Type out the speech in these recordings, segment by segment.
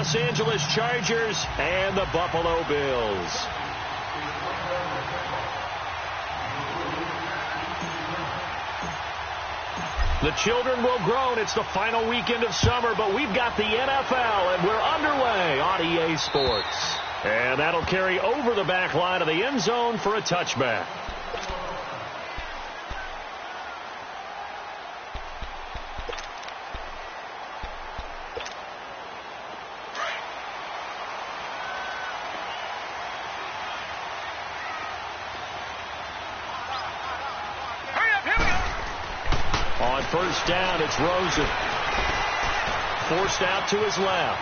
Los Angeles Chargers and the Buffalo Bills. The children will groan. It's the final weekend of summer, but we've got the NFL, and we're underway on EA Sports. And that'll carry over the back line of the end zone for a touchback. On first down, it's Rosen. Forced out to his left.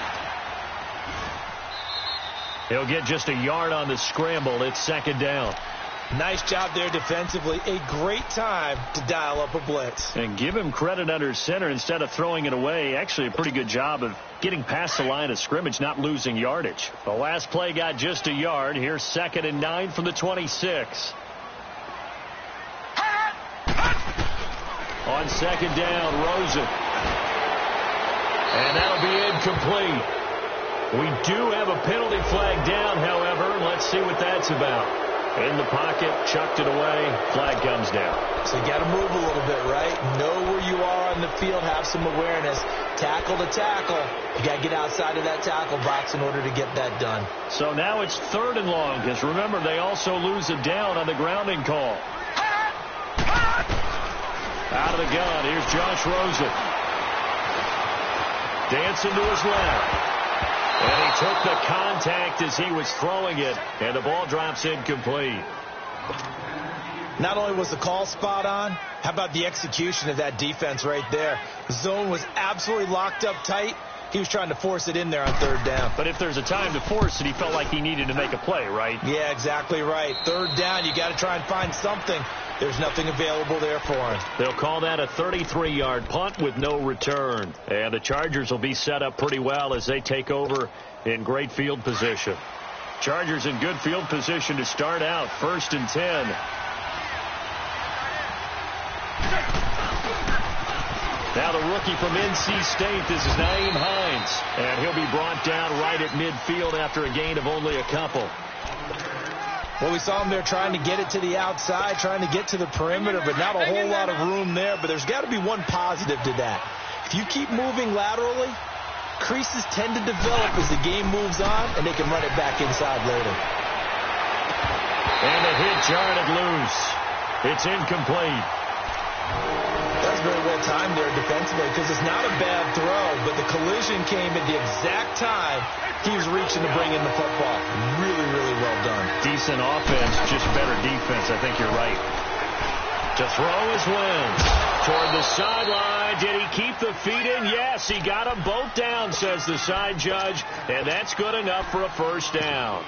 He'll get just a yard on the scramble. It's second down. Nice job there defensively. A great time to dial up a blitz. And give him credit under center instead of throwing it away. Actually, a pretty good job of getting past the line of scrimmage, not losing yardage. The last play got just a yard. Here's 2nd and 9 from the 26. On second down, Rosen. And that'll be incomplete. We do have a penalty flag down, however. Let's see what that's about. In the pocket, chucked it away. Flag comes down. So you got to move a little bit, right? Know where you are on the field. Have some awareness. Tackle to tackle. You got to get outside of that tackle box in order to get that done. So now it's 3rd and long, because remember, they also lose a down on the grounding call. Out of the gun, here's Josh Rosen. Dancing to his left. And he took the contact as he was throwing it, and the ball drops incomplete. Not only was the call spot on, how about the execution of that defense right there? The zone was absolutely locked up tight. He was trying to force it in there on 3rd down. But if there's a time to force it, he felt like he needed to make a play, right? Yeah, exactly right. 3rd down, you got to try and find something. There's nothing available there for him. They'll call that a 33-yard punt with no return. And the Chargers will be set up pretty well as they take over in great field position. Chargers in good field position to start out. 1st and 10. Now the rookie from NC State, this is Nyheim Hines. And he'll be brought down right at midfield after a gain of only a couple. Well, we saw him there trying to get it to the outside, trying to get to the perimeter, but not a whole lot of room there. But there's got to be one positive to that. If you keep moving laterally, creases tend to develop as the game moves on, and they can run it back inside later. And the hit jarred it loose. It's incomplete. That's very well timed there defensively because it's not a bad throw, but the collision came at the exact time he was reaching to bring in the football. Really, really well done. Decent offense, just better defense. I think you're right. To throw is Wentz. Toward the sideline. Did he keep the feet in? Yes, he got them both down, says the side judge, and that's good enough for a 1st down.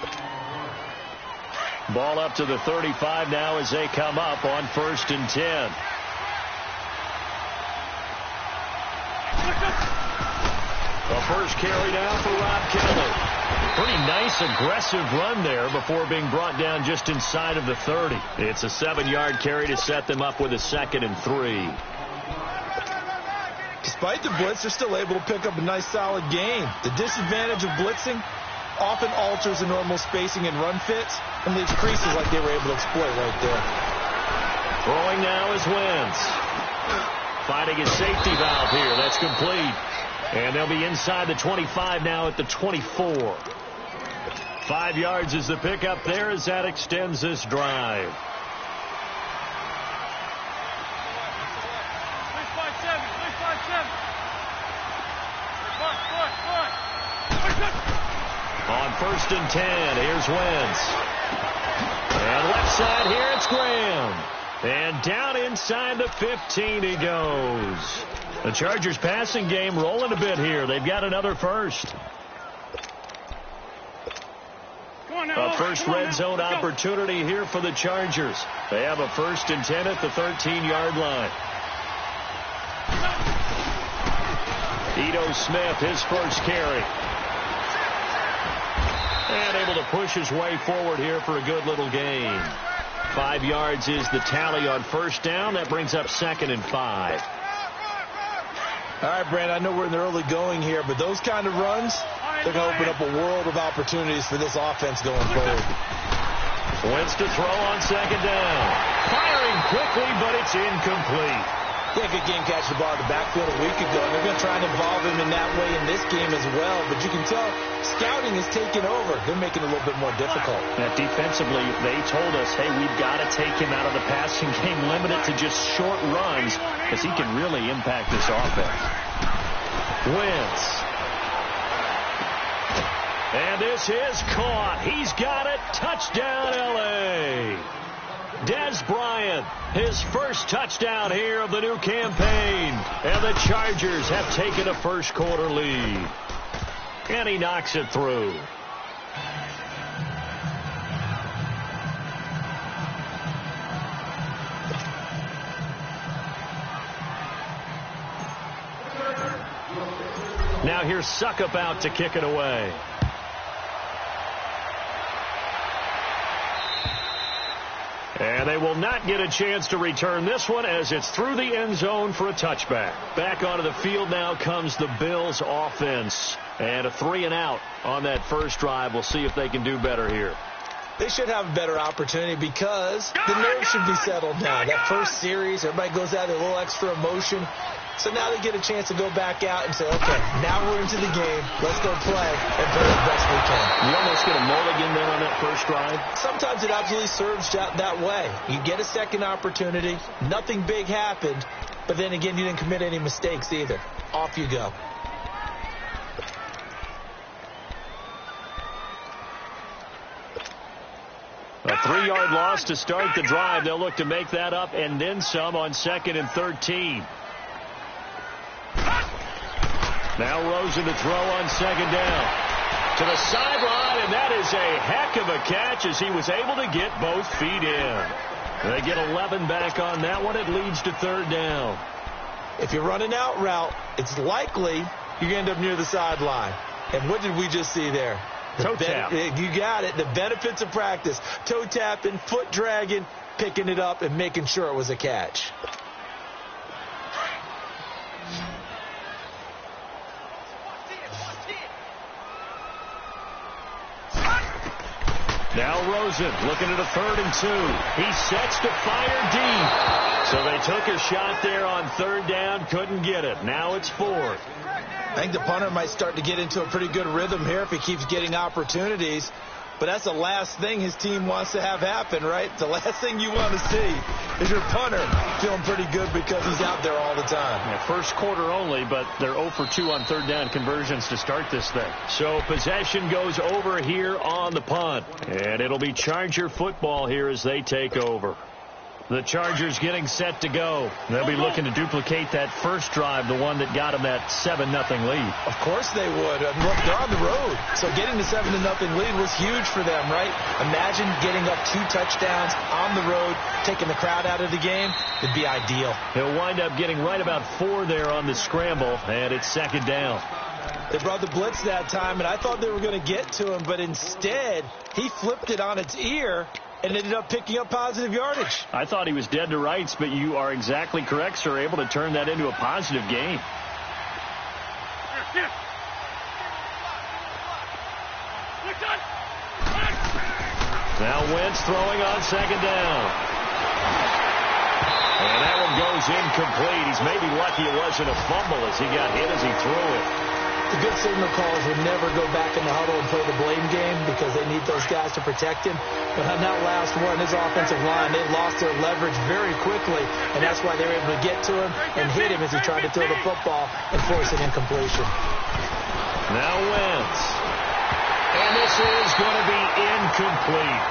Ball up to the 35 now as they come up on 1st and 10. The first carry down for Rob Kelly. Pretty nice, aggressive run there before being brought down just inside of the 30. It's a 7-yard carry to set them up with a 2nd and 3. Despite the blitz, they're still able to pick up a nice, solid gain. The disadvantage of blitzing often alters the normal spacing and run fits and leaves creases like they were able to exploit right there. Throwing now is Wentz. Finding his safety valve here. That's complete. And they'll be inside the 25 now at the 24. 5 yards is the pickup there as that extends this drive. On 1st and 10, here's Wentz. And left side here, it's Graham. And down inside the 15 he goes. The Chargers passing game rolling a bit here. They've got another first. A first red zone opportunity here for the Chargers. They have a 1st and 10 at the 13-yard line. Ito Smith, his first carry. And able to push his way forward here for a good little gain. 5 yards is the tally on 1st down. That brings up 2nd and 5. All right, Brand, I know we're in the early going here, but those kind of runs, they're going to open up a world of opportunities for this offense going forward. Wentz to throw on second down. Firing quickly, but it's incomplete. Yeah, good game catching the ball in the backfield a week ago. They're going to try and involve him in that way in this game as well. But you can tell scouting is taking over. They're making it a little bit more difficult. Now, defensively, they told us, hey, we've got to take him out of the passing game, limit it to just short runs, because he can really impact this offense. Wentz. And this is caught. He's got it. Touchdown, L.A. Des Bryant, his first touchdown here of the new campaign. And the Chargers have taken a first-quarter lead. And he knocks it through. Now here's Suckup out to kick it away. And they will not get a chance to return this one as it's through the end zone for a touchback. Back onto the field now comes the Bills offense. And a 3-and-out on that first drive. We'll see if they can do better here. They should have a better opportunity because the nerves should be settled now. That first series, everybody goes out with a little extra emotion. So now they get a chance to go back out and say, okay, now we're into the game. Let's go play and play the best we can. You almost get a mulligan then on that first drive? Sometimes it absolutely serves that way. You get a second opportunity. Nothing big happened. But then again, you didn't commit any mistakes either. Off you go. A 3-yard loss to start the drive. They'll look to make that up and then some on 2nd and 13. Now Rosen to throw on second down. To the sideline, and that is a heck of a catch as he was able to get both feet in. They get 11 back on that one. It leads to 3rd down. If you're running out route, it's likely you're going to end up near the sideline. And what did we just see there? Toe tap. You got it. The benefits of practice. Toe tapping, foot dragging, picking it up, and making sure it was a catch. Now Rosen looking at a 3rd and 2. He sets to fire deep. So they took a shot there on 3rd down, couldn't get it. Now it's 4th. I think the punter might start to get into a pretty good rhythm here if he keeps getting opportunities. But that's the last thing his team wants to have happen, right? The last thing you want to see is your punter feeling pretty good because he's out there all the time. Yeah, first quarter only, but they're 0 for 2 on 3rd down conversions to start this thing. So possession goes over here on the punt. And it'll be Charger football here as they take over. The Chargers getting set to go. They'll be looking to duplicate that first drive, the one that got them that 7-0 lead. Of course they would. Look, they're on the road. So getting the 7-0 lead was huge for them, right? Imagine getting up 2 touchdowns on the road, taking the crowd out of the game. It'd be ideal. He'll wind up getting right about 4 there on the scramble, and it's 2nd down. They brought the blitz that time, and I thought they were going to get to him, but instead he flipped it on its ear and ended up picking up positive yardage. I thought he was dead to rights, but you are exactly correct, sir. Able to turn that into a positive gain. Now Wentz throwing on 2nd down. And that one goes incomplete. He's maybe lucky it wasn't a fumble as he got hit as he threw it. The good signal calls would never go back in the huddle and play the blame game because they need those guys to protect him. But on that last one, his offensive line, they lost their leverage very quickly, and that's why they were able to get to him and hit him as he tried to throw the football and force an incompletion. Now Wentz. And this is going to be incomplete.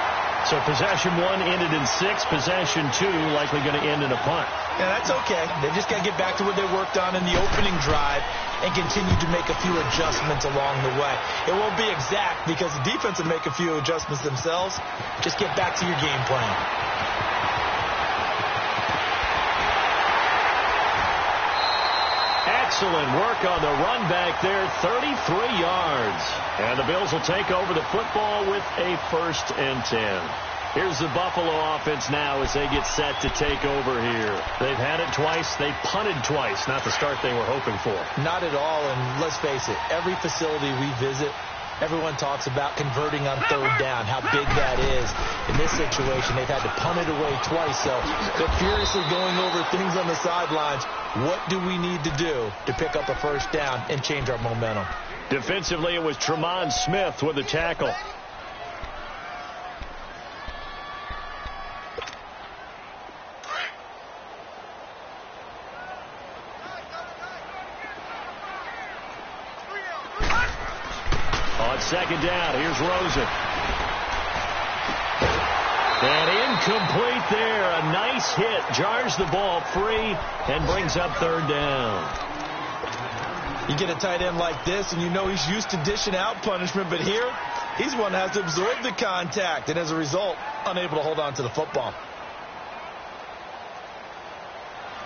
So possession 1 ended in 6. Possession 2 likely going to end in a punt. Yeah, that's okay. They just got to get back to what they worked on in the opening drive and continue to make a few adjustments along the way. It won't be exact because the defense will make a few adjustments themselves. Just get back to your game plan. Excellent work on the run back there, 33 yards. And the Bills will take over the football with a 1st and 10. Here's the Buffalo offense now as they get set to take over here. They've had it twice. They've punted twice. Not the start they were hoping for. Not at all, and let's face it, every facility we visit, everyone talks about converting on third down, how big that is. In this situation, they've had to punt it away twice, so they're furiously going over things on the sidelines. What do we need to do to pick up a first down and change our momentum? Defensively, it was Tremont Smith with the tackle. On second down, here's Rosen. And incomplete there. A nice hit. Jars the ball free and brings up third down. You get a tight end like this, and you know he's used to dishing out punishment, but here, he's one that has to absorb the contact, and as a result, unable to hold on to the football.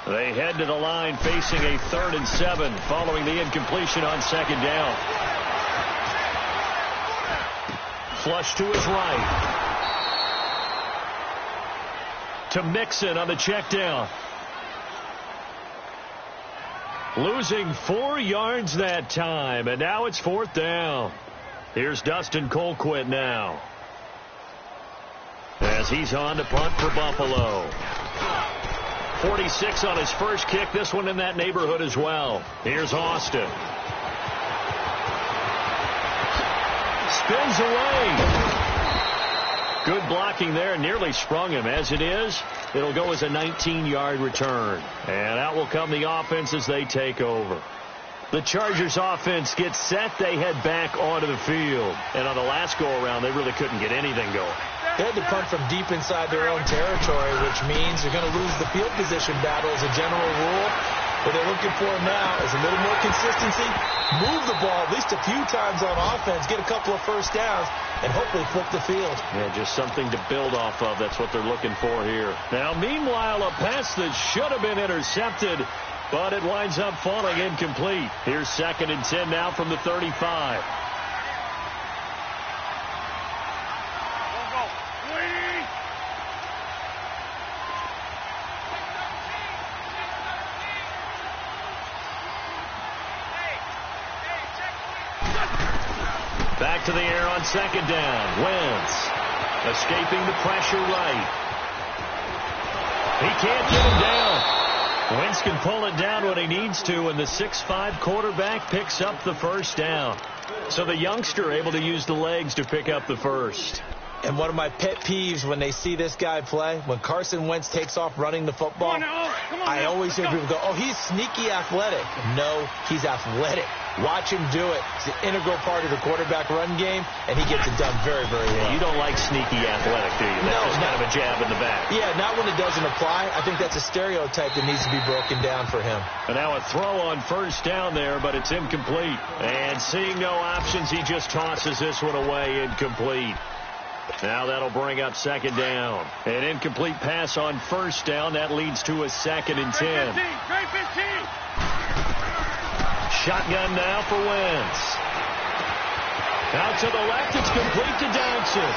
They head to the line facing a 3rd and 7 following the incompletion on second down. Flush to his right. To Mixon on the check down. Losing 4 yards that time, and now it's 4th down. Here's Dustin Colquitt now, as he's on to punt for Buffalo. 46 on his first kick, this one in that neighborhood as well. Here's Austin. Spins away. Good blocking there, nearly sprung him. As it is, it'll go as a 19-yard return. And out will come the offense as they take over. The Chargers offense gets set. They head back onto the field. And on the last go-around, they really couldn't get anything going. They had to punt from deep inside their own territory, which means they're going to lose the field position battle as a general rule. What they're looking for now is a little more consistency, move the ball at least a few times on offense, get a couple of first downs, and hopefully flip the field. Yeah, just something to build off of. That's what they're looking for here. Now, meanwhile, a pass that should have been intercepted, but it winds up falling incomplete. Here's 2nd and 10 now from the 35. Back to the air on second down. Wentz escaping the pressure right. He can't get him down. Wentz can pull it down when he needs to, and the 6'5" quarterback picks up the first down. So the youngster able to use the legs to pick up the first. And one of my pet peeves when they see this guy play, when Carson Wentz takes off running the football, I always hear people go, oh, he's sneaky athletic. No, he's athletic. Watch him do it. It's an integral part of the quarterback run game, and he gets it done very, very well. Yeah, you don't like sneaky athletic, do you? That's just kind of a jab in the back. Yeah, not when it doesn't apply. I think that's a stereotype that needs to be broken down for him. And now a throw on first down there, but it's incomplete. And seeing no options, he just tosses this one away, incomplete. Now that'll bring up second down. An incomplete pass on first down. That leads to a 2nd and 10. Shotgun now for Wentz. Out to the left, it's complete to Dodson.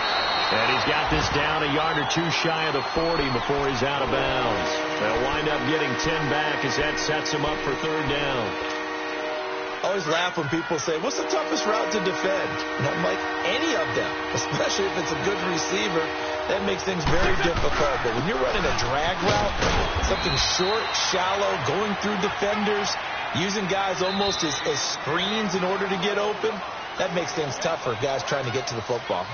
And he's got this down a yard or two shy of the 40 before he's out of bounds. They'll wind up getting 10 back as that sets him up for third down. I always laugh when people say, what's the toughest route to defend? And I'm like, any of them, especially if it's a good receiver. That makes things very difficult. But when you're running a drag route, something short, shallow, going through defenders, using guys almost as screens in order to get open, that makes things tough for guys trying to get to the football.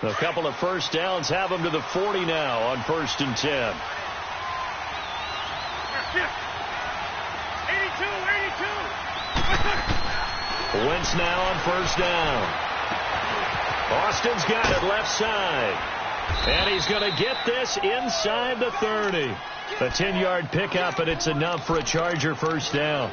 A couple of first downs have them to the 40 now on 1st and 10. 82. Wentz now on first down. Austin's got it left side. And he's going to get this inside the 30. A 10-yard pickup, and it's enough for a Charger first down.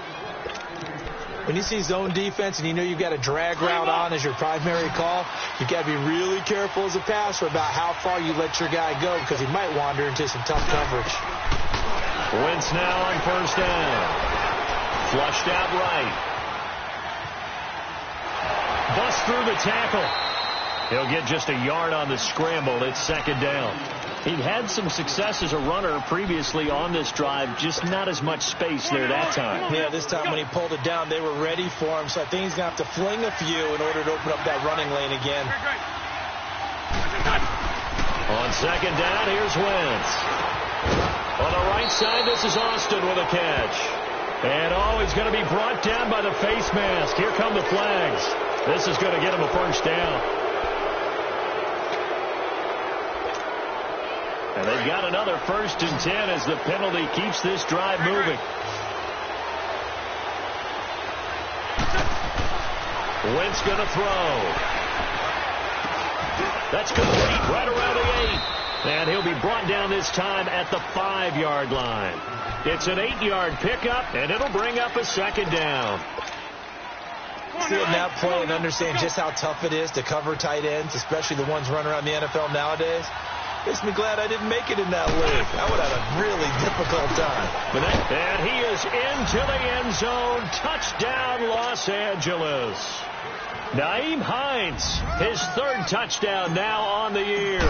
When you see zone defense and you know you've got a drag route on as your primary call, you've got to be really careful as a passer about how far you let your guy go because he might wander into some tough coverage. Wentz now on first down. Flushed out right. Bust through the tackle. He'll get just a yard on the scramble. It's second down. He'd had some success as a runner previously on this drive, just not as much space there that time. Yeah, this time when he pulled it down, they were ready for him, so I think he's going to have to fling a few in order to open up that running lane again. On second down, here's Wentz. On the right side, this is Austin with a catch. And he's going to be brought down by the face mask. Here come the flags. This is going to get him a first down. And they've got another 1st and 10 as the penalty keeps this drive moving. Wentz going to throw. That's complete right around the 8. And he'll be brought down this time at the 5-yard line. It's an 8-yard pickup, and it'll bring up a second down. Seeing that play and understand just how tough it is to cover tight ends, especially the ones running around the NFL nowadays, makes me glad I didn't make it in that league. I would have a really difficult time. And he is into the end zone. Touchdown, Los Angeles. Nyheim Hines, his 3rd touchdown now on the year.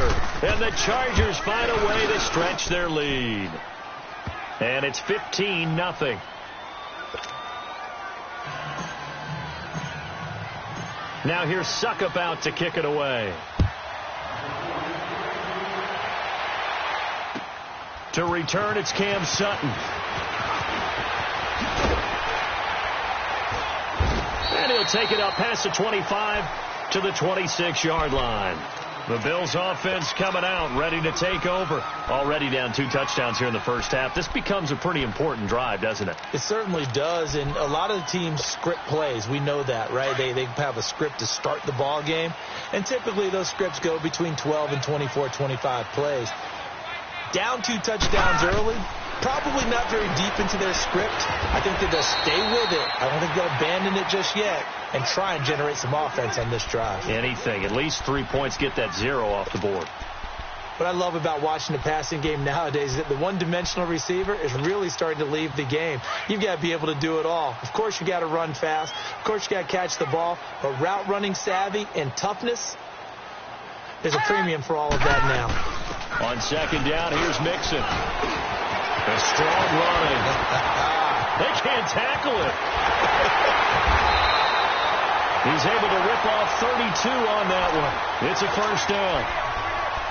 And the Chargers find a way to stretch their lead. And it's 15-0. Now here's Suckup out to kick it away. To return, it's Cam Sutton. And he'll take it up past the 25 to the 26-yard line. The Bills offense coming out, ready to take over. Already down 2 touchdowns here in the first half. This becomes a pretty important drive, doesn't it? It certainly does, and a lot of the teams script plays. We know that, right? They have a script to start the ball game, and typically those scripts go between 12 and 24, 25 plays. Down 2 touchdowns early, probably not very deep into their script. I think that they'll stay with it. I don't think they'll abandon it just yet and try and generate some offense on this drive. Anything. At least 3 points, get that 0 off the board. What I love about watching the passing game nowadays is that the one-dimensional receiver is really starting to leave the game. You've got to be able to do it all. Of course, you got to run fast. Of course, you got to catch the ball. But route running savvy and toughness, there's a premium for all of that now. On second down, here's Mixon. A strong running. They can't tackle it. He's able to rip off 32 on that one. It's a first down.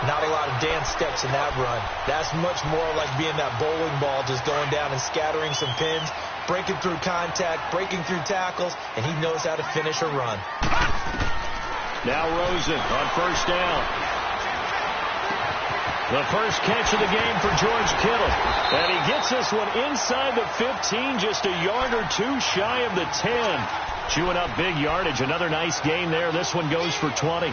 Not a lot of dance steps in that run. That's much more like being that bowling ball, just going down and scattering some pins, breaking through contact, breaking through tackles, and he knows how to finish a run. Now Rosen on first down. The first catch of the game for George Kittle. And he gets this one inside the 15, just a yard or 2 shy of the 10. Chewing up big yardage. Another nice gain there. This one goes for 20.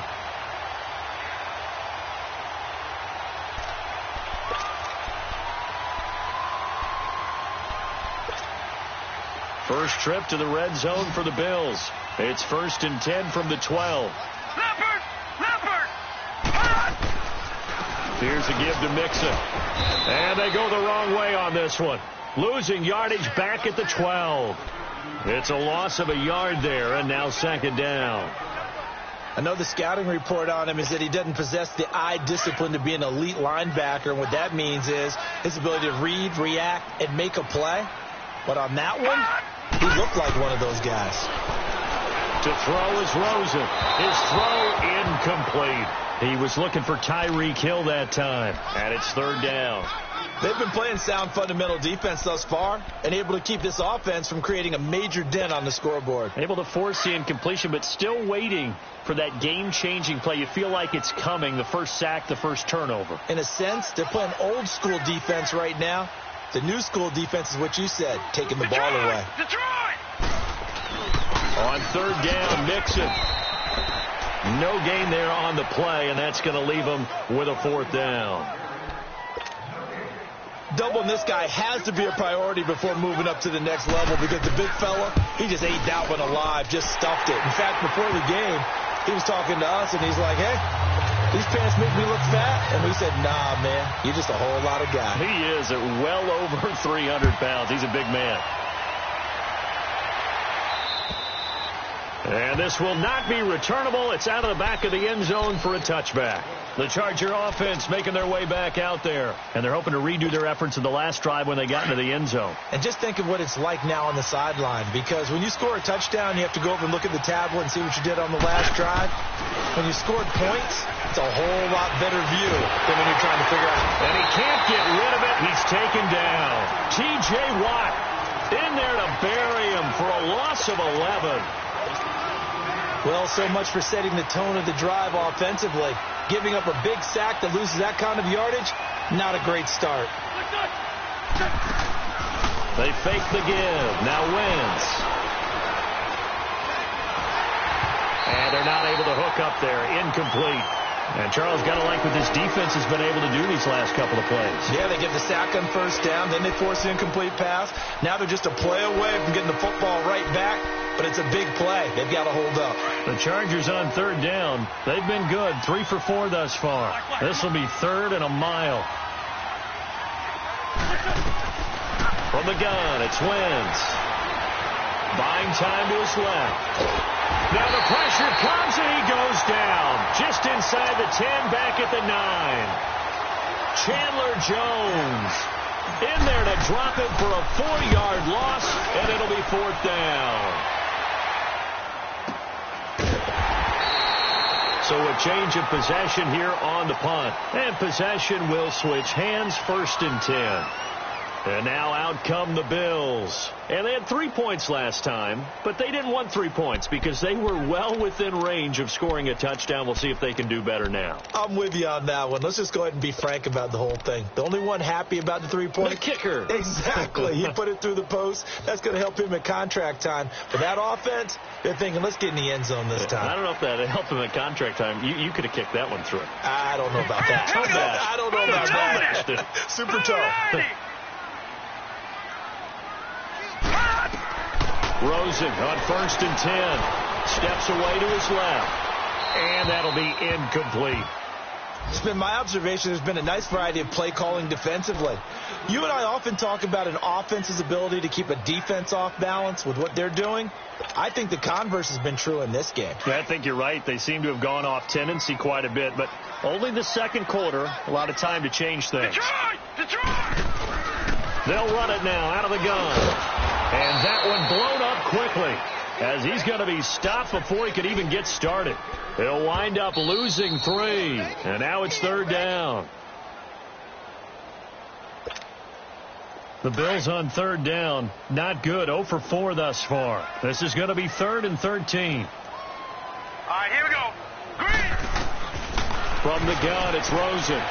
First trip to the red zone for the Bills. It's 1st and 10 from the 12. Here's a give to Mixon. And they go the wrong way on this one. Losing yardage back at the 12. It's a loss of a yard there, and now second down. I know the scouting report on him is that he doesn't possess the eye discipline to be an elite linebacker, and what that means is his ability to read, react, and make a play. But on that one, he looked like one of those guys. To throw is Rosen. His throw incomplete. He was looking for Tyreek Hill that time, and it's third down. They've been playing sound fundamental defense thus far and able to keep this offense from creating a major dent on the scoreboard. Able to force the incompletion, but still waiting for that game-changing play. You feel like it's coming, the first sack, the first turnover. In a sense, they're playing old-school defense right now. The new-school defense is what you said, taking the ball away. On third down, Mixon. No gain there on the play, and that's going to leave him with a fourth down. Doubling this guy has to be a priority before moving up to the next level because the big fella, he just ate that one alive, just stuffed it. In fact, before the game, he was talking to us, and he's like, hey, these pants make me look fat. And we said, nah, man, you're just a whole lot of guy. He is at well over 300 pounds. He's a big man. And this will not be returnable. It's out of the back of the end zone for a touchback. The Charger offense making their way back out there. And they're hoping to redo their efforts in the last drive when they got into the end zone. And just think of what it's like now on the sideline. Because when you score a touchdown, you have to go over and look at the tablet and see what you did on the last drive. When you scored points, it's a whole lot better view than when you're trying to figure out. And he can't get rid of it. He's taken down. T.J. Watt in there to bury him for a loss of 11. Well, so much for setting the tone of the drive offensively. Giving up a big sack that loses that kind of yardage, not a great start. They fake the give. Now Wentz. And they're not able to hook up there. Incomplete. And Charles got to like what this defense has been able to do these last couple of plays. Yeah, they get the sack on first down. Then they force the incomplete pass. Now they're just a play away from getting the football right back. But it's a big play. They've got to hold up. The Chargers on third down. They've been good. 3 for 4 thus far. This will be third and a mile. From the gun, it's Wentz. Buying time to his left. Now the pressure comes and he goes down. Just inside the 10, back at the 9. Chandler Jones in there to drop it for a 4-yard loss, and it'll be 4th down. So a change of possession here on the punt. And possession will switch hands, 1st and 10. And now out come the Bills. And they had 3 points last time, but they didn't want 3 points because they were well within range of scoring a touchdown. We'll see if they can do better now. I'm with you on that one. Let's just go ahead and be frank about the whole thing. The only one happy about the 3-point. The kicker. Exactly. He put it through the post. That's going to help him at contract time. But that offense, they're thinking, let's get in the end zone this time. I don't know if that helped him at contract time. You could have kicked that one through. I don't know about that. I don't know about that. Super tough. Rosen on 1st and 10. Steps away to his left. And that'll be incomplete. It's been my observation there's been a nice variety of play calling defensively. You and I often talk about an offense's ability to keep a defense off balance with what they're doing. I think the converse has been true in this game. Yeah, I think you're right. They seem to have gone off tendency quite a bit, but only the second quarter, a lot of time to change things. They'll run it now out of the gun. And that one blown up quickly as he's going to be stopped before he could even get started. He'll wind up losing 3. And now it's 3rd down. The Bills on 3rd down. Not good. 0 for 4 thus far. This is going to be 3rd and 13. All right, here we go. Green. From the gun, it's Rosen.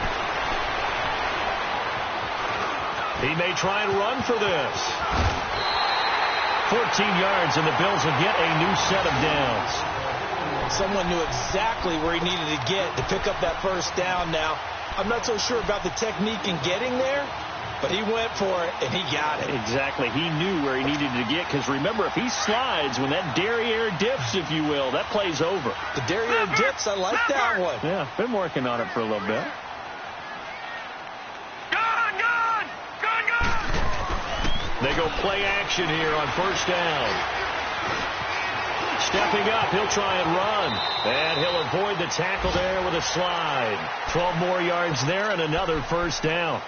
He may try and run for this. 14 yards, and the Bills will get a new set of downs. Someone knew exactly where he needed to get to pick up that first down now. I'm not so sure about the technique in getting there, but he went for it, and he got it. Exactly. He knew where he needed to get, because remember, if he slides, when that derriere dips, if you will, that play's over. The derriere dips, I like that one. Yeah, been working on it for a little bit. They go play action here on 1st down. Stepping up, he'll try and run. And he'll avoid the tackle there with a slide. 12 more yards there and another 1st down.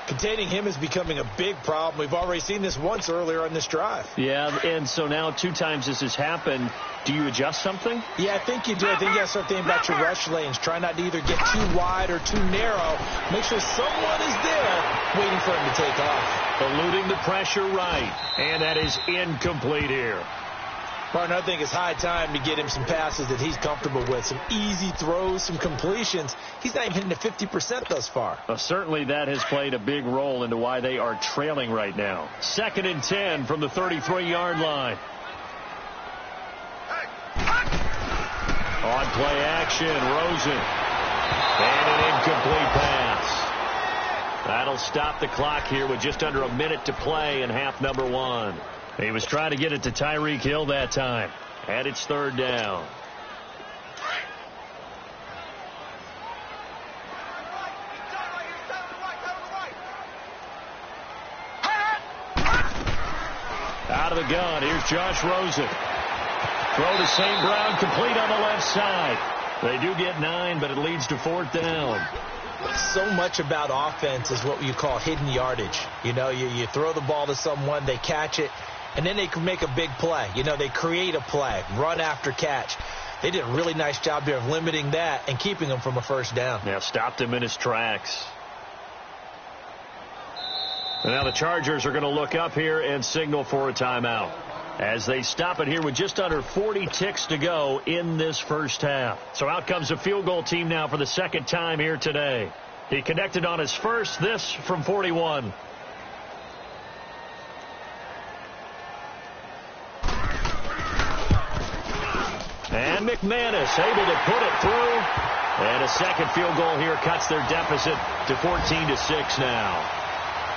Containing him is becoming a big problem. We've already seen this once earlier on this drive. Yeah, and so now 2 times this has happened. Do you adjust something? Yeah, I think you do. I think you got to start thinking about your rush lanes. Try not to either get too wide or too narrow. Make sure someone is there waiting for him to take off. Eluding the pressure right. And that is incomplete here. Martin, I think it's high time to get him some passes that he's comfortable with. Some easy throws, some completions. He's not even hitting the 50% thus far. Certainly that has played a big role into why they are trailing right now. 2nd and 10 from the 33-yard line. On play action, Rosen. And an incomplete pass. That'll stop the clock here with just under a minute to play in half number 1. He was trying to get it to Tyreek Hill that time. And it's 3rd down. out of the gun. Here's Josh Rosen. Throw to St. Brown, complete on the left side. They do get 9, but it leads to 4th down. So much about offense is what you call hidden yardage. You know, you throw the ball to someone, they catch it, and then they can make a big play. You know, they create a play, run after catch. They did a really nice job there of limiting that and keeping him from a first down. Yeah, stopped him in his tracks. And now the Chargers are going to look up here and signal for a timeout as they stop it here with just under 40 ticks to go in this first half. So out comes the field goal team now for the second time here today. He connected on his first, this from 41. And McManus able to put it through. And a second field goal here cuts their deficit to 14-6 now.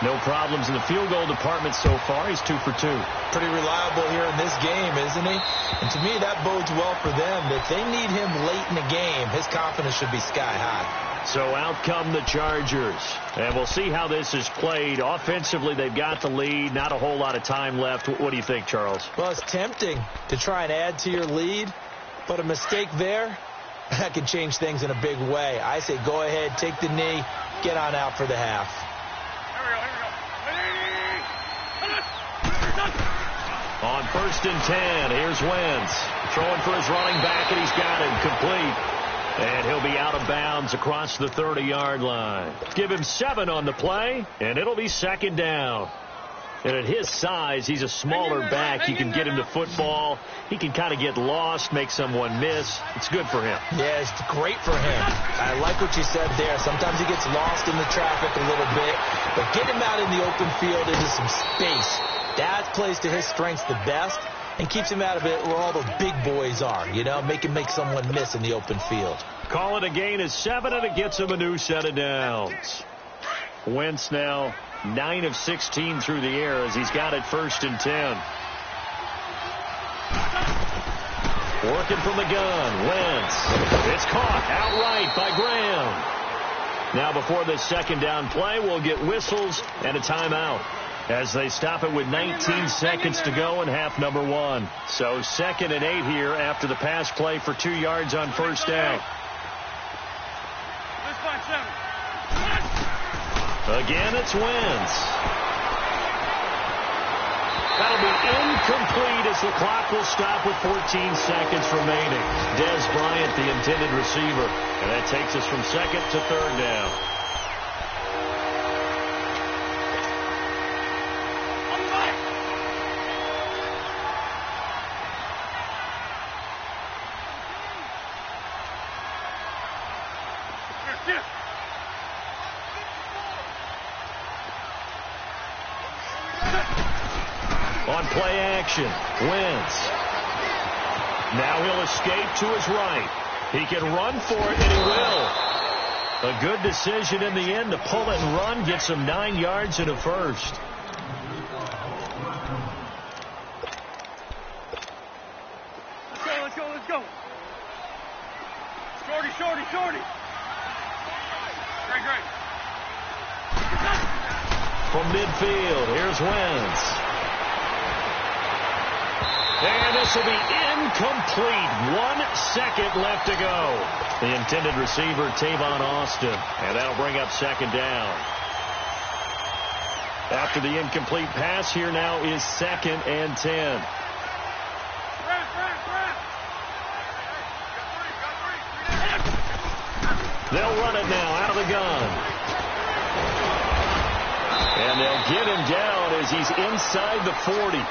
No problems in the field goal department so far. He's 2 for 2. Pretty reliable here in this game, isn't he? And to me, that bodes well for them. If they need him late in the game, his confidence should be sky high. So out come the Chargers. And we'll see how this is played. Offensively, they've got the lead. Not a whole lot of time left. What do you think, Charles? Well, it's tempting to try and add to your lead, but a mistake there, that can change things in a big way. I say go ahead, take the knee, get on out for the half. On 1st and 10, here's Wentz. Throwing for his running back, and he's got him complete. And he'll be out of bounds across the 30-yard line. Give him 7 on the play, and it'll be 2nd down. And at his size, he's a smaller back. You can get him to football. He can kind of get lost, make someone miss. It's good for him. Yeah, it's great for him. I like what you said there. Sometimes he gets lost in the traffic a little bit, but get him out in the open field into some space. That plays to his strengths the best and keeps him out of it where all the big boys are, you know, make someone miss in the open field. Call it a gain of 7, and it gets him a new set of downs. Wentz now 9 of 16 through the air as he's got it 1st and 10. Working from the gun, Wentz. It's caught outright by Graham. Now before this 2nd down play, we'll get whistles and a timeout as they stop it with 19 seconds to go in half number 1. So 2nd and 8 here after the pass play for 2 yards on 1st down. Again, it's Wentz. That'll be incomplete as the clock will stop with 14 seconds remaining. Dez Bryant, the intended receiver. And that takes us from 2nd to 3rd down. On play action, Wentz. Now he'll escape to his right. He can run for it, and he will. A good decision in the end to pull it and run. Gets him 9 yards and a first. Let's go. Shorty. Great. From midfield, here's Wentz. And this will be incomplete. 1 second left to go. The intended receiver, Tavon Austin. And that'll bring up 2nd down. After the incomplete pass, here now is 2nd and 10. They'll run it now out of the gun. And they'll get him down as he's inside the 40.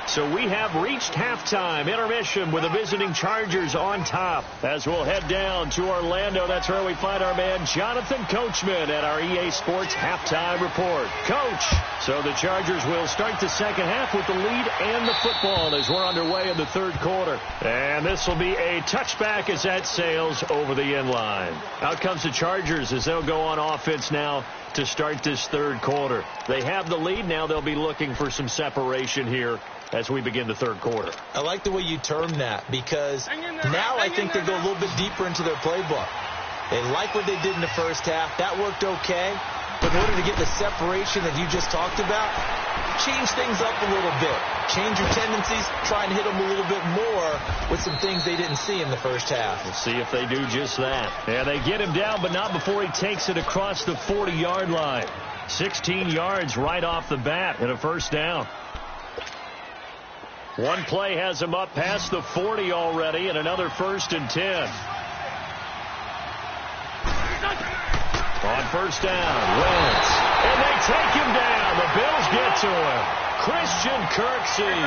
So we have reached halftime intermission with the visiting Chargers on top. As we'll head down to Orlando, that's where we find our man Jonathan Coachman at our EA Sports Halftime Report. Coach, so the Chargers will start the second half with the lead and the football as we're underway in the 3rd quarter. And this will be a touchback as that sails over the end line. Out comes the Chargers as they'll go on offense now to start this 3rd quarter. They have the lead now. They'll be looking for some separation here as we begin the 3rd quarter. I like the way you term that because now I think they go a little bit deeper into their playbook. They like what they did in the first half. That worked okay. But in order to get the separation that you just talked about, change things up a little bit. Change your tendencies, try and hit them a little bit more with some things they didn't see in the first half. We'll see if they do just that. Yeah, they get him down, but not before he takes it across the 40-yard line. 16 yards right off the bat and a first down. One play has him up past the 40 already, and another 1st and 10. On first down, Wentz. And they take him down. The Bills get to him. Christian Kirksey.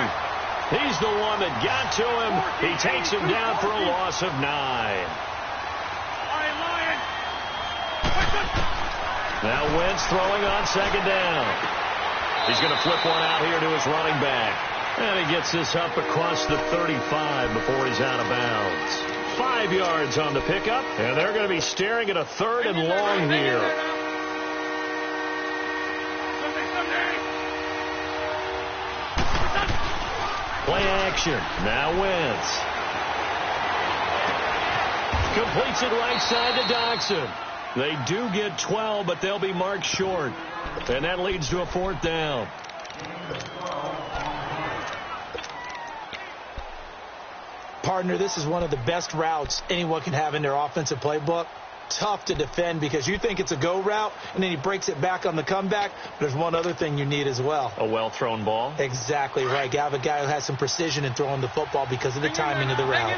He's the one that got to him. He takes him down for a loss of 9. Now Wentz throwing on second down. He's going to flip one out here to his running back. And he gets this up across the 35 before he's out of bounds. 5 yards on the pickup, and they're going to be staring at a 3rd and long here. Play action. Now Wentz. Completes it right side to Dodson. They do get 12, but they'll be marked short. And that leads to a 4th down. Partner, this is one of the best routes anyone can have in their offensive playbook. Tough to defend because you think it's a go route, and then he breaks it back on the comeback. But there's one other thing you need as well. A well-thrown ball? Exactly right. You have a guy who has some precision in throwing the football because of the timing of the route.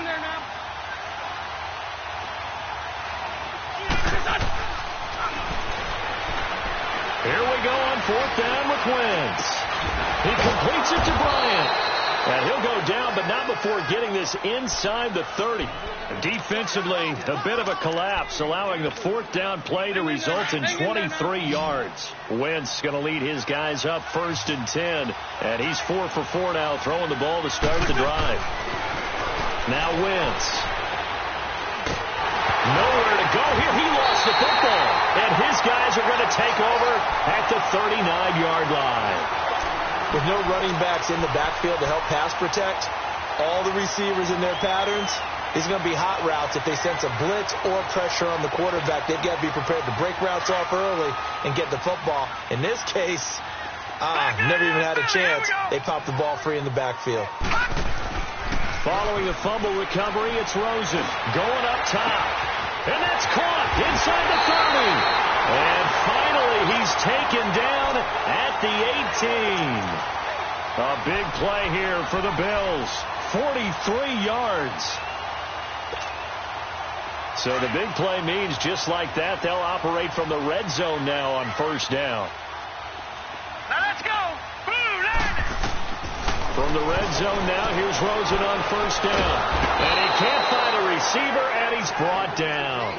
Here we go on 4th down with Wentz. He completes it to Bryant. And he'll go down, but not before getting this inside the 30. Defensively, a bit of a collapse, allowing the 4th down play to result in 23 yards. Wentz going to lead his guys up 1st and 10. And he's 4 for 4 now, throwing the ball to start the drive. Now Wentz. Nowhere to go here. He lost the football. And his guys are going to take over at the 39-yard line. With no running backs in the backfield to help pass protect, all the receivers in their patterns, these are going to be hot routes. If they sense a blitz or pressure on the quarterback, they've got to be prepared to break routes off early and get the football. In this case, never even had a chance. They popped the ball free in the backfield. Following a fumble recovery, it's Rosen going up top. And that's caught inside the 30. And finally, he's taken down at the 18. A big play here for the Bills. 43 yards. So the big play means just like that, they'll operate from the red zone now on 1st down. Now let's go. From the red zone now, here's Rosen on 1st down. And he can't find a receiver, and he's brought down.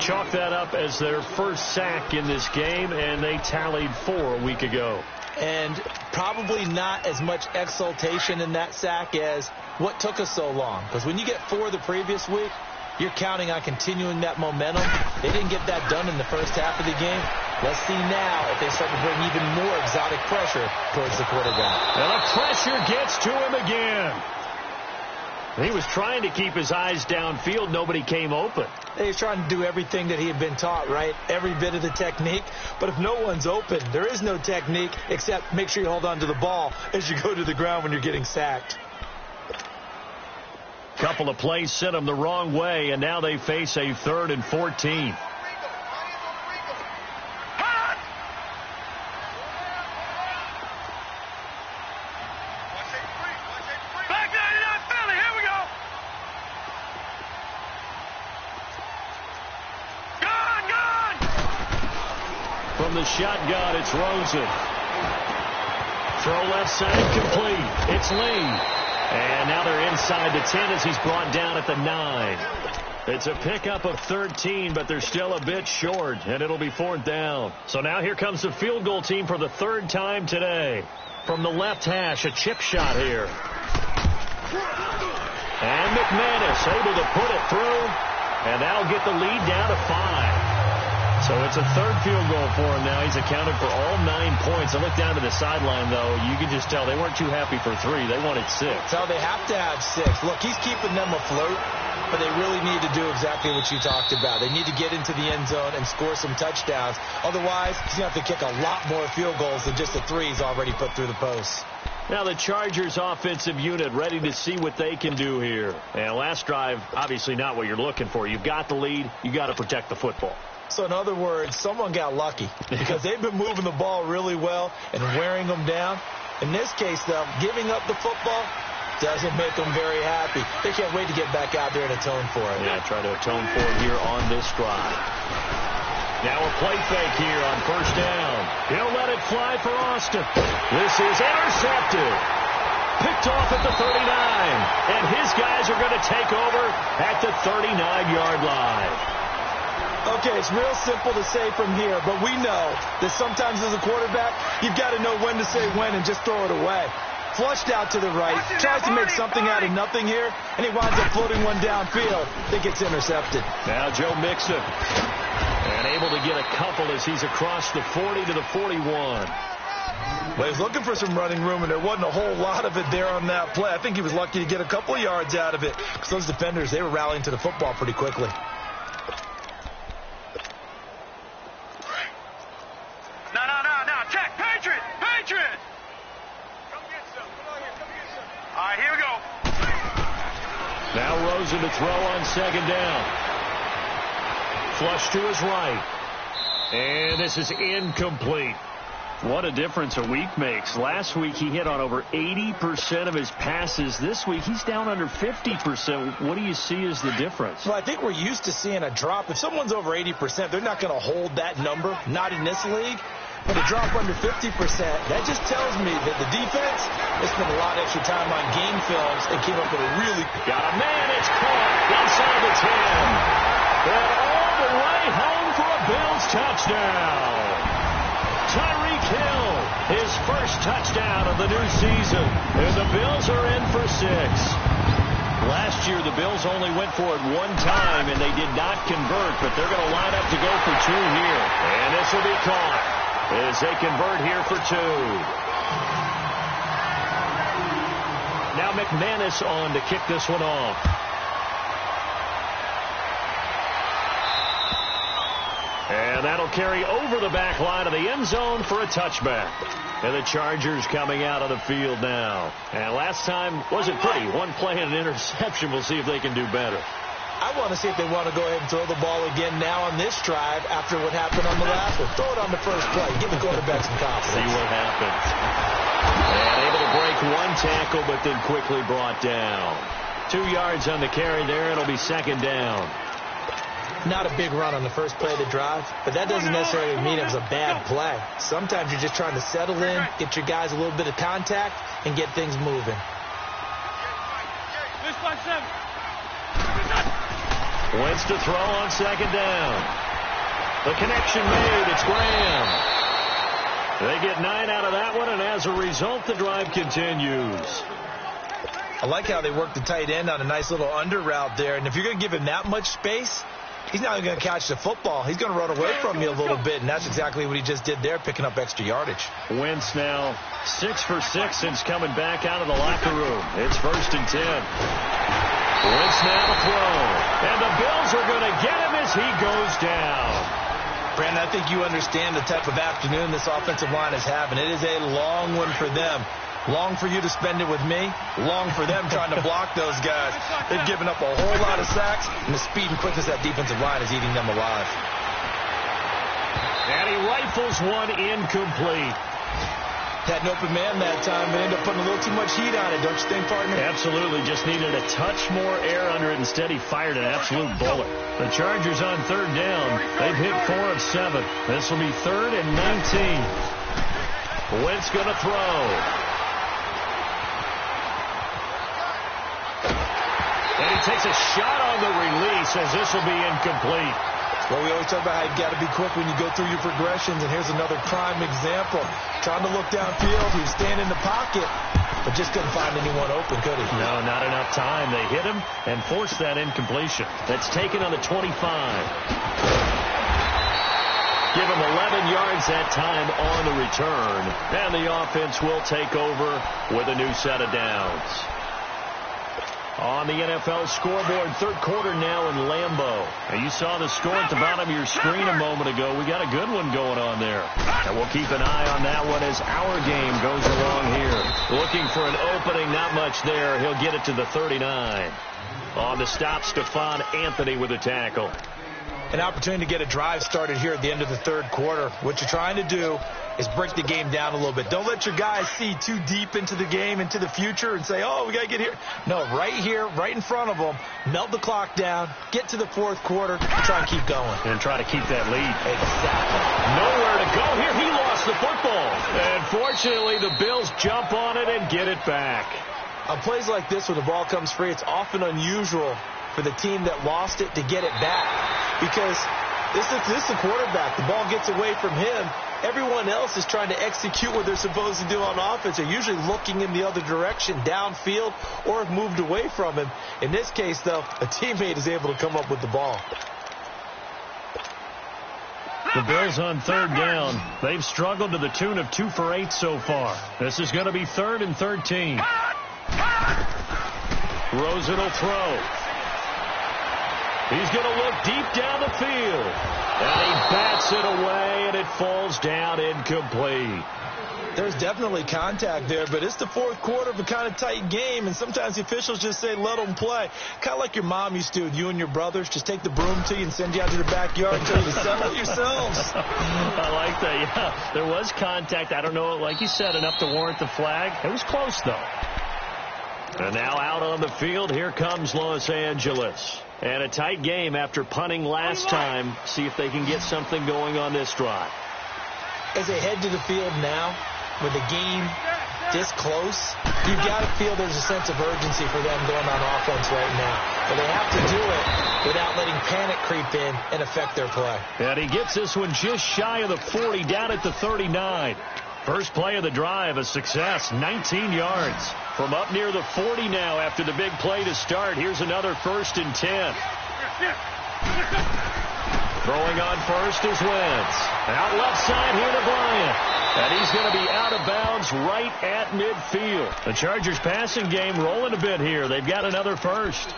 Chalk that up as their first sack in this game, and they tallied 4 a week ago. And probably not as much exultation in that sack as what took us so long. Because when you get 4 the previous week, you're counting on continuing that momentum. They didn't get that done in the first half of the game. Let's see now if they start to bring even more exotic pressure towards the quarterback. And the pressure gets to him again. He was trying to keep his eyes downfield. Nobody came open. He was trying to do everything that he had been taught, right? Every bit of the technique. But if no one's open, there is no technique except make sure you hold on to the ball as you go to the ground when you're getting sacked. Couple of plays sent them the wrong way, and now they face a 3rd and 14. From the shotgun, it's Rosen. Throw left side, complete. It's Lee. And now they're inside the 10 as he's brought down at the 9. It's a pickup of 13, but they're still a bit short, and it'll be 4th down. So now here comes the field goal team for the 3rd time today. From the left hash, a chip shot here. And McManus able to put it through, and that'll get the lead down to 5. So it's a 3rd field goal for him now. He's accounted for all 9 points. I look down to the sideline, though. You can just tell they weren't too happy for 3. They wanted 6. So they have to have 6. Look, he's keeping them afloat. but they really need to do exactly what you talked about. They need to get into the end zone and score some touchdowns. Otherwise, he's going to have to kick a lot more field goals than just the threes already put through the posts. Now the Chargers offensive unit ready to see what they can do here. And last drive, obviously not what you're looking for. You've got the lead. You got to protect the football. So in other words, someone got lucky because they've been moving the ball really well and wearing them down. In this case, though, giving up the football doesn't make them very happy. They can't wait to get back out there and atone for it. Yeah, try to atone for it here on this drive. Now a play fake here on first down. He'll let it fly for Austin. This is intercepted. Picked off at the 39. And his guys are going to take over at the 39-yard line. Okay, it's real simple to say from here, but we know that sometimes as a quarterback, you've got to know when to say when and just throw it away. Flushed out to the right, tries to make something out of nothing here, and he winds up floating one downfield that gets intercepted. Now Joe Mixon, and able to get a couple as he's across the 40 to the 41. Well, he was looking for some running room, and there wasn't a whole lot of it there on that play. I think he was lucky to get a couple of yards out of it because those defenders, they were rallying to the football pretty quickly. No. Check. Patriot. Come get some. Come on here. All right, here we go. Now Rosen to throw on second down. Flush to his right. And this is incomplete. What a difference a week makes. Last week he hit on over 80% of his passes. This week he's down under 50%. What do you see as the difference? Well, I think we're used to seeing a drop. If someone's over 80%, they're not going to hold that number, not in this league. But a drop under 50%, that just tells me that the defense has spent a lot of extra time on game films and came up with a really... Got a man, it's caught inside the 10. And all the way home for a Bills touchdown. Tyreek Hill, his first touchdown of the new season. And the Bills are in for 6. Last year, the Bills only went for it one time, and they did not convert, but they're going to line up to go for 2 here. And this will be caught as they convert here for 2. Now McManus on to kick this one off. And that'll carry over the back line of the end zone for a touchback. And the Chargers coming out of the field now. And last time wasn't pretty. One play and an interception. We'll see if they can do better. I want to see if they want to go ahead and throw the ball again now on this drive after what happened on the last one. Throw it on the first play. Give the quarterback some confidence. See what happens. And able to break one tackle, but then quickly brought down. 2 yards on the carry there. It'll be second down. Not a big run on the first play of the drive, but that doesn't necessarily mean it was a bad play. Sometimes you're just trying to settle in, get your guys a little bit of contact, and get things moving. Wentz to throw on second down. The connection made. It's Graham. They get 9 out of that one, and as a result, the drive continues. I like how they work the tight end on a nice little under route there, and if you're going to give him that much space, he's not going to catch the football. He's going to run away from you a little bit, and that's exactly what he just did there, picking up extra yardage. Wentz now 6 for 6 since coming back out of the locker room. It's 1st and 10. Wentz now to throw. And the Bills are going to get him as he goes down. Brandon, I think you understand the type of afternoon this offensive line is having. It is a long one for them. Long for you to spend it with me. Long for them trying to block those guys. They've given up a whole lot of sacks, and the speed and quickness of that defensive line is eating them alive. And he rifles one incomplete. Had an open man that time, but ended up putting a little too much heat on it, don't you think, partner? Absolutely. Just needed a touch more air under it. Instead, he fired an absolute bullet. The Chargers on third down. They've hit 4 of 7. This will be 3rd and 19. Wentz going to throw. And he takes a shot on the release as this will be incomplete. Well, we always talk about how you've got to be quick when you go through your progressions, and here's another prime example. Trying to look downfield, he was staying in the pocket, but just couldn't find anyone open, could he? No, not enough time. They hit him and forced that incompletion. That's taken on the 25. Give him 11 yards that time on the return, and the offense will take over with a new set of downs. On the NFL scoreboard, third quarter now in Lambeau. And you saw the score at the bottom of your screen a moment ago. We got a good one going on there. And we'll keep an eye on that one as our game goes along here. Looking for an opening, not much there. He'll get it to the 39. On the stop, Stephon Anthony with a tackle. An opportunity to get a drive started here at the end of the third quarter. What you're trying to do is break the game down a little bit. Don't let your guys see too deep into the game, into the future, and say, oh, we got to get here. No, right here, right in front of them, melt the clock down, get to the fourth quarter, and try and keep going. And try to keep that lead. Exactly. Nowhere to go here. He lost the football. And fortunately, the Bills jump on it and get it back. On plays like this, when the ball comes free, it's often unusual for the team that lost it to get it back. Because this is the quarterback. The ball gets away from him. Everyone else is trying to execute what they're supposed to do on offense. They're usually looking in the other direction, downfield, or have moved away from him. In this case, though, a teammate is able to come up with the ball. The Bills on third down. They've struggled to the tune of 2 for 8 so far. This is going to be 3rd and 13. Rosen will throw. He's going to look deep down the field. And he bats it away, and it falls down incomplete. There's definitely contact there, but it's the fourth quarter of a kind of tight game, and sometimes the officials just say, let them play. Kind of like your mom used to with you and your brothers. Just take the broom to you and send you out to the backyard and tell you to settle it yourselves. I like that, yeah. There was contact. I don't know, like you said, enough to warrant the flag. It was close, though. And now out on the field, here comes Los Angeles. And a tight game after punting last time. See if they can get something going on this drive. As they head to the field now, with the game this close, you've got to feel there's a sense of urgency for them going on offense right now. But they have to do it without letting panic creep in and affect their play. And he gets this one just shy of the 40, down at the 39. First play of the drive, a success, 19 yards. From up near the 40 now after the big play to start. Here's another 1st and 10. Throwing on first is Wentz. Out left side here to Bryant. And he's going to be out of bounds right at midfield. The Chargers passing game rolling a bit here. They've got another first.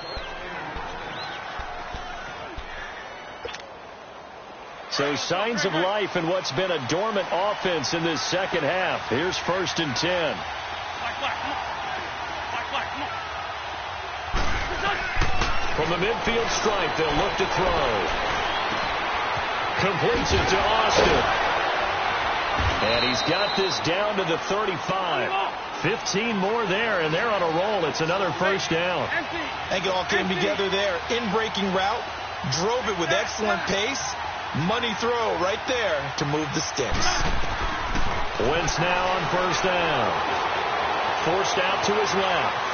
So signs of life in what's been a dormant offense in this second half. Here's 1st and 10. From the midfield stripe, they'll look to throw. Completes it to Austin. And he's got this down to the 35. 15 more there, and they're on a roll. It's another first down. I think it all came together there. In-breaking route, drove it with excellent pace. Money throw right there to move the sticks. Wentz now on first down. Forced out to his left.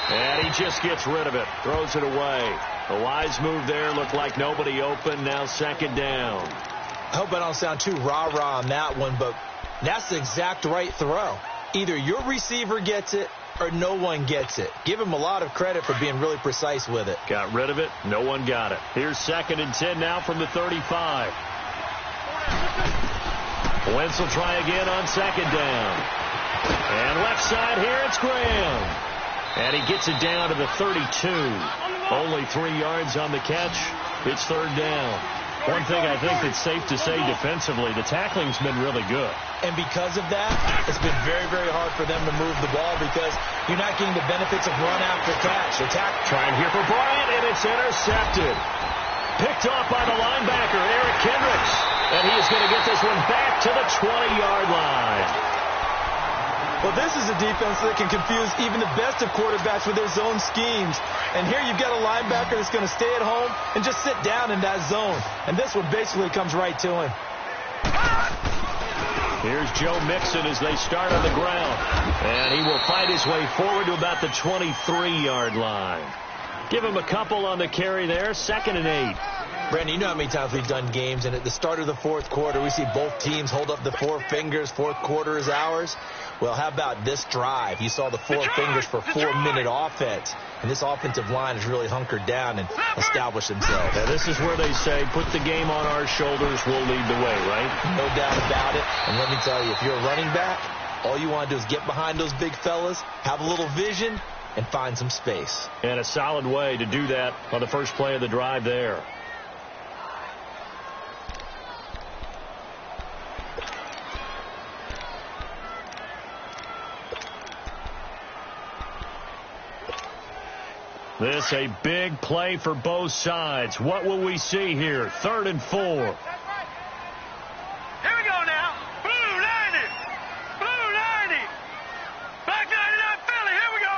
And he just gets rid of it. Throws it away. A wise move there. Looked like nobody open. Now 2nd down. I hope I don't sound too rah-rah on that one, but that's the exact right throw. Either your receiver gets it or no one gets it. Give him a lot of credit for being really precise with it. Got rid of it. No one got it. Here's 2nd and 10 now from the 35. Wentz will try again on 2nd down. And left side here, it's Graham. And he gets it down to the 32. Only 3 yards on the catch. It's 3rd down. One thing I think that's safe to say defensively, the tackling's been really good. And because of that, it's been very, very hard for them to move the ball because you're not getting the benefits of run after catch. Trying here for Bryant, and it's intercepted. Picked off by the linebacker, Eric Kendricks. And he is going to get this one back to the 20-yard line. Well, this is a defense that can confuse even the best of quarterbacks with their zone schemes. And here you've got a linebacker that's going to stay at home and just sit down in that zone. And this one basically comes right to him. Here's Joe Mixon as they start on the ground. And he will fight his way forward to about the 23-yard line. Give him a couple on the carry there. 2nd and 8. Brandon, you know how many times we've done games, and at the start of the fourth quarter, we see both teams hold up the 4 fingers. Fourth quarter is ours. Well, how about this drive? You saw the 4 fingers for 4-minute offense, and this offensive line has really hunkered down and established themselves. Now, this is where they say, put the game on our shoulders, we'll lead the way, right? No doubt about it. And let me tell you, if you're a running back, all you want to do is get behind those big fellas, have a little vision, and find some space. And a solid way to do that on the first play of the drive there. This a big play for both sides. What will we see here? 3rd and 4. Here we go now. Blue 90. Blue 90. Black 99 Philly. Here we go.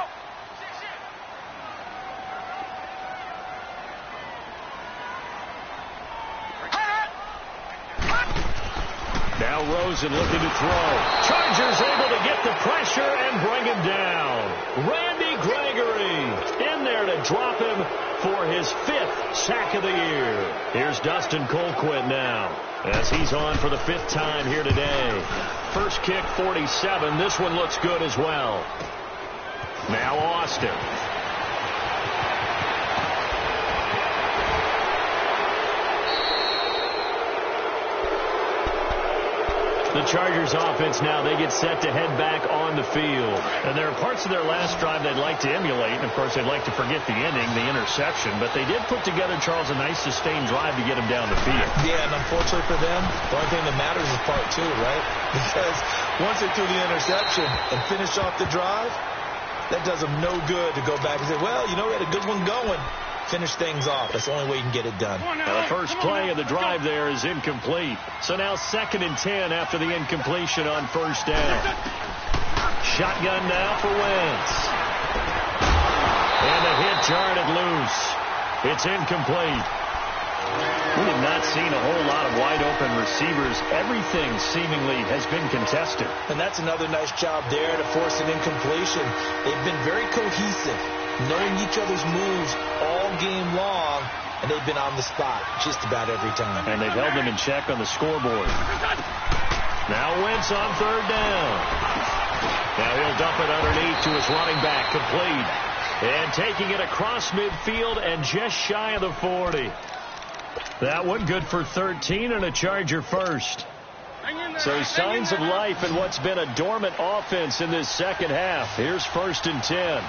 Now Rosen looking to throw. Chargers able to get the pressure and bring him down. Randy Gregory in there to drop him for his 5th sack of the year. Here's Dustin Colquitt now as he's on for the 5th time here today. First kick 47. This one looks good as well. Now Austin. The Chargers offense now, they get set to head back on the field. And there are parts of their last drive they'd like to emulate. And, of course, they'd like to forget the ending, the interception. But they did put together, Charles, a nice sustained drive to get him down the field. Yeah, and unfortunately for them, the only thing that matters is part 2, right? Because once they threw the interception and finished off the drive, that does them no good to go back and say, well, you know, we had a good one going. Finish things off. That's the only way you can get it done. Now the first play of the drive there is incomplete. So now 2nd and 10 after the incompletion on first down. Shotgun now for Wentz. And the hit jarred it loose. It's incomplete. We have not seen a whole lot of wide open receivers. Everything seemingly has been contested. And that's another nice job there to force an incompletion. They've been very cohesive, knowing each other's moves all game long, and they've been on the spot just about every time. And they've held them in check on the scoreboard. Now Wentz on 3rd down. Now he'll dump it underneath to his running back, complete. And taking it across midfield and just shy of the 40. That one good for 13 and a Charger first. So signs of life in what's been a dormant offense in this second half. Here's 1st and 10.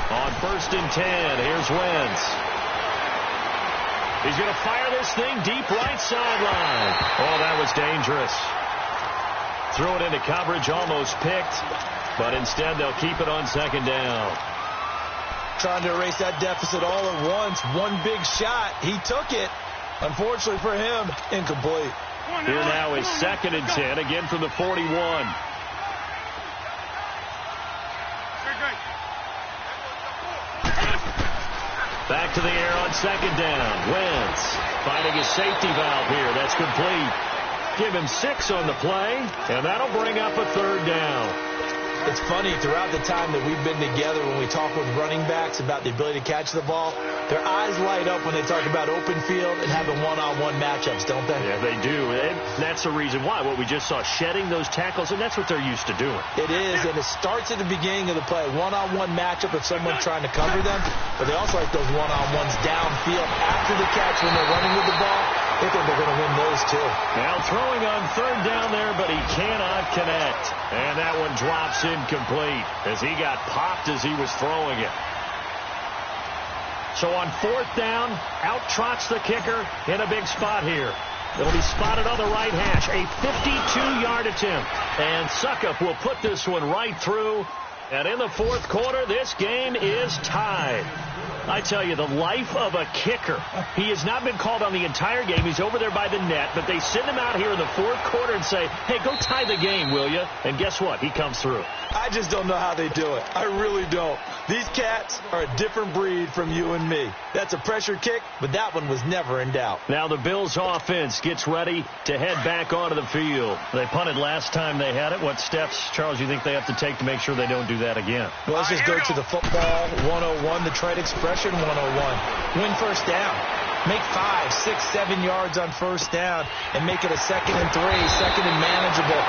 On 1st and 10, here's Wentz. He's going to fire this thing deep right sideline. Oh, that was dangerous. Threw it into coverage, almost picked, but instead they'll keep it on 2nd down. Trying to erase that deficit all at once. One big shot. He took it. Unfortunately for him, incomplete. Here now is 2nd and 10, again from the 41. Back to the air on 2nd down. Wentz finding his safety valve here. That's complete. Give him 6 on the play, and that'll bring up a 3rd down. It's funny, throughout the time that we've been together, when we talk with running backs about the ability to catch the ball, their eyes light up when they talk about open field and having one-on-one matchups, don't they? Yeah, they do. And that's the reason why. What we just saw, shedding those tackles, and that's what they're used to doing. It is, and it starts at the beginning of the play. One-on-one matchup with someone trying to cover them, but they also like those one-on-ones downfield after the catch when they're running with the ball. They think they're going to win those, too. Now throwing on 3rd down there, but he cannot connect. And that one drops incomplete as he got popped as he was throwing it. So on 4th down, out trots the kicker in a big spot here. It'll be spotted on the right hash. A 52-yard attempt. And Suckup will put this one right through. And in the 4th quarter, this game is tied. I tell you, the life of a kicker. He has not been called on the entire game. He's over there by the net, but they send him out here in the 4th quarter and say, hey, go tie the game, will you? And guess what? He comes through. I just don't know how they do it. I really don't. These cats are a different breed from you and me. That's a pressure kick, but that one was never in doubt. Now the Bills offense gets ready to head back onto the field. They punted last time they had it. What steps, Charles, you think they have to take to make sure they don't do that again? Well, let's just go to the football 101, the trade expression 101. Win first down. Make 5, 6, 7 yards on first down and make it a 2nd and 3, 2nd and manageable.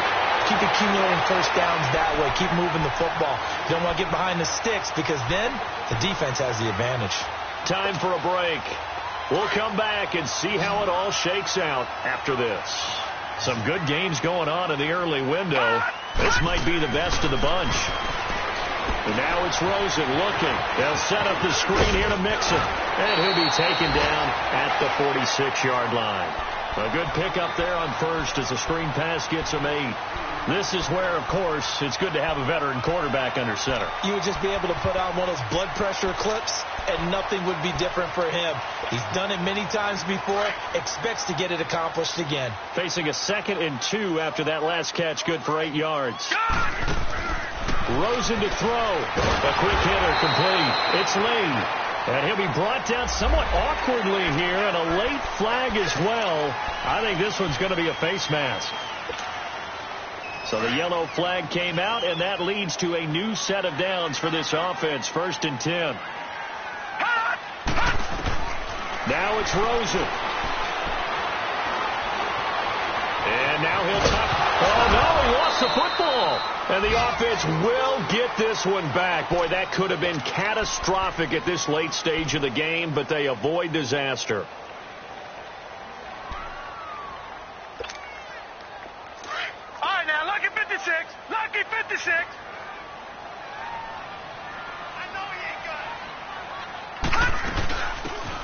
Keep accumulating first downs that way. Keep moving the football. You don't want to get behind the sticks because then the defense has the advantage. Time for a break. We'll come back and see how it all shakes out after this. Some good games going on in the early window. This might be the best of the bunch. And now it's Rosen looking. They'll set up the screen here to Mixon. And he'll be taken down at the 46-yard line. A good pickup there on first as the screen pass gets him 8. This is where, of course, it's good to have a veteran quarterback under center. You would just be able to put on one of those blood pressure clips, and nothing would be different for him. He's done it many times before, expects to get it accomplished again. Facing a 2nd and 2 after that last catch, good for 8 yards. Rosen to throw. A quick hitter complete. It's Lee. And he'll be brought down somewhat awkwardly here, and a late flag as well. I think this one's going to be a face mask. So the yellow flag came out, and that leads to a new set of downs for this offense. 1st and 10. Now it's Rosen. And now he'll tuck. Oh, no, he lost the football. And the offense will get this one back. Boy, that could have been catastrophic at this late stage of the game, but they avoid disaster. All right, now, lucky 56. Lucky 56. I know he ain't got it.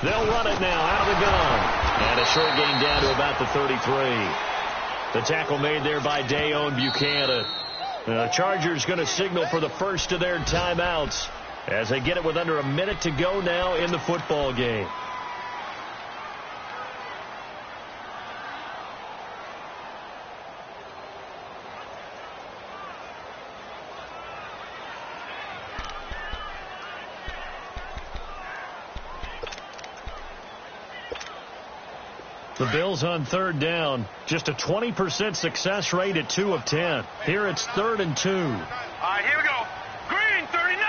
They'll run it now out of the gun. And a short gain down to about the 33. The tackle made there by Dayon Buchanan. The Chargers going to signal for the first of their timeouts as they get it with under a minute to go now in the football game. The Bills on 3rd down. Just a 20% success rate at 2 of 10. Here it's 3rd and 2. All right, here we go. Green, 39.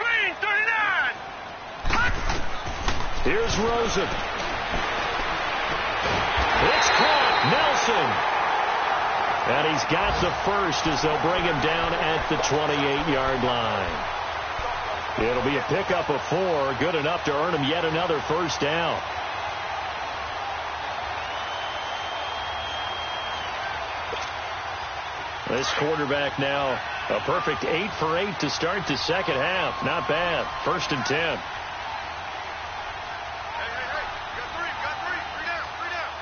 Green, 39. Here's Rosen. It's caught. Nelson. And he's got the first as they'll bring him down at the 28-yard line. It'll be a pickup of 4. Good enough to earn him yet another first down. This quarterback now a perfect 8 for 8 to start the second half. Not bad. 1st and 10. Hey. Got three. Three down.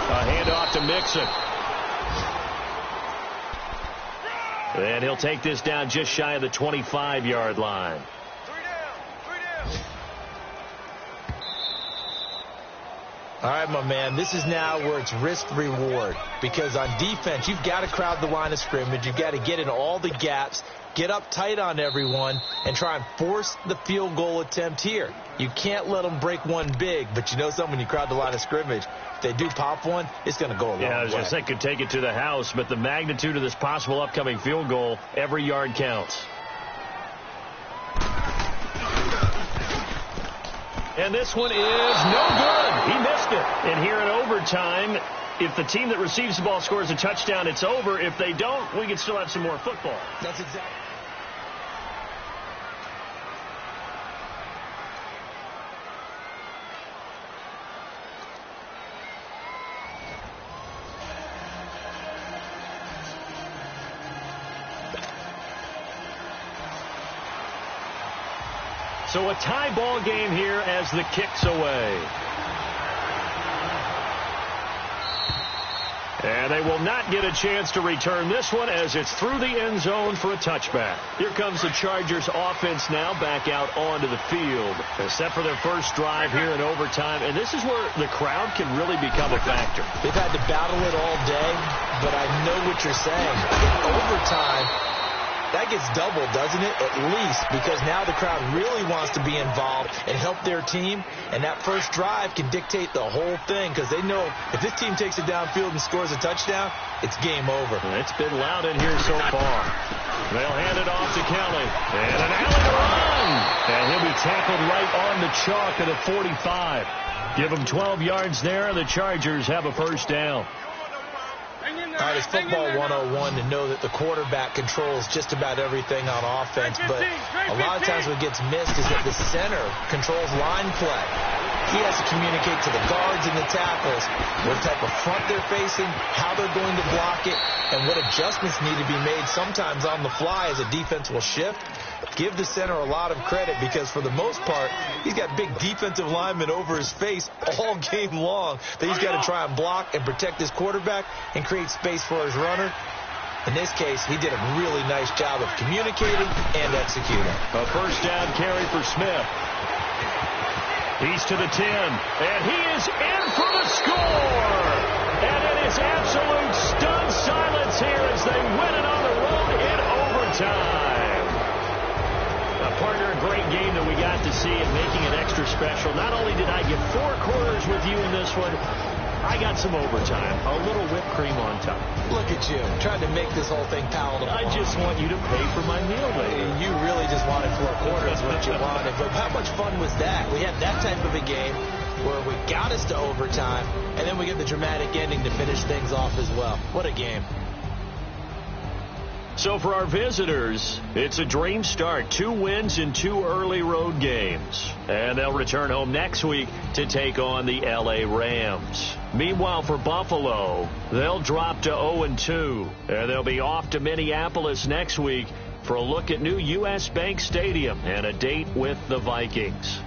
A handoff to Mixon. And he'll take this down just shy of the 25-yard line. 3 down. All right, my man, this is now where it's risk-reward. Because on defense, you've got to crowd the line of scrimmage. You've got to get in all the gaps, get up tight on everyone, and try and force the field goal attempt here. You can't let them break one big, but you know something, when you crowd the line of scrimmage, if they do pop one, it's going to go a long way. Yeah, I was going to say, could take it to the house, but the magnitude of this possible upcoming field goal, every yard counts. And this one is no good. He missed it. And here in overtime, if the team that receives the ball scores a touchdown, it's over. If they don't, we can still have some more football. That's exactly. So a tie ball game here as the kick's away. And they will not get a chance to return this one as it's through the end zone for a touchback. Here comes the Chargers offense now back out onto the field. They're set for their first drive here in overtime. And this is where the crowd can really become a factor. They've had to battle it all day, but I know what you're saying. In overtime, that gets doubled, doesn't it? At least, because now the crowd really wants to be involved and help their team, and that first drive can dictate the whole thing because they know if this team takes it downfield and scores a touchdown, it's game over. It's been loud in here so far. They'll hand it off to Kelly. And an alley to run. And he'll be tackled right on the chalk at the 45. Give him 12 yards there, and the Chargers have a first down. All right, it's football 101 to know that the quarterback controls just about everything on offense, but a lot of times what gets missed is that the center controls line play. He has to communicate to the guards and the tackles what type of front they're facing, how they're going to block it, and what adjustments need to be made sometimes on the fly as a defense will shift. Give the center a lot of credit because for the most part, he's got big defensive linemen over his face all game long that he's got to try and block and protect his quarterback and create space for his runner. In this case, he did a really nice job of communicating and executing. A first down carry for Smith. He's to the 10, and he is in for the score. And it is absolute stunned silence here as they win it on the road in overtime. Partner, a great game that we got to see and making it extra special. Not only did I get 4 quarters with you in this one, I got some overtime. A little whipped cream on top. Look at you, trying to make this whole thing palatable. I just want you to pay for my meal later. You really just wanted 4 quarters what you wanted. But how much fun was that? We had that type of a game where we got us to overtime, and then we get the dramatic ending to finish things off as well. What a game. So for our visitors, it's a dream start. 2 wins in 2 early road games. And they'll return home next week to take on the L.A. Rams. Meanwhile, for Buffalo, they'll drop to 0-2. And they'll be off to Minneapolis next week for a look at new U.S. Bank Stadium and a date with the Vikings.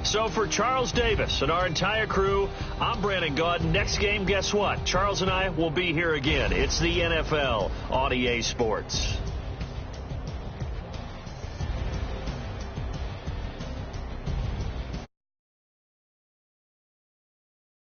So for Charles Davis and our entire crew, I'm Brandon Gaudin. Next game, guess what? Charles and I will be here again. It's the NFL on EA Sports.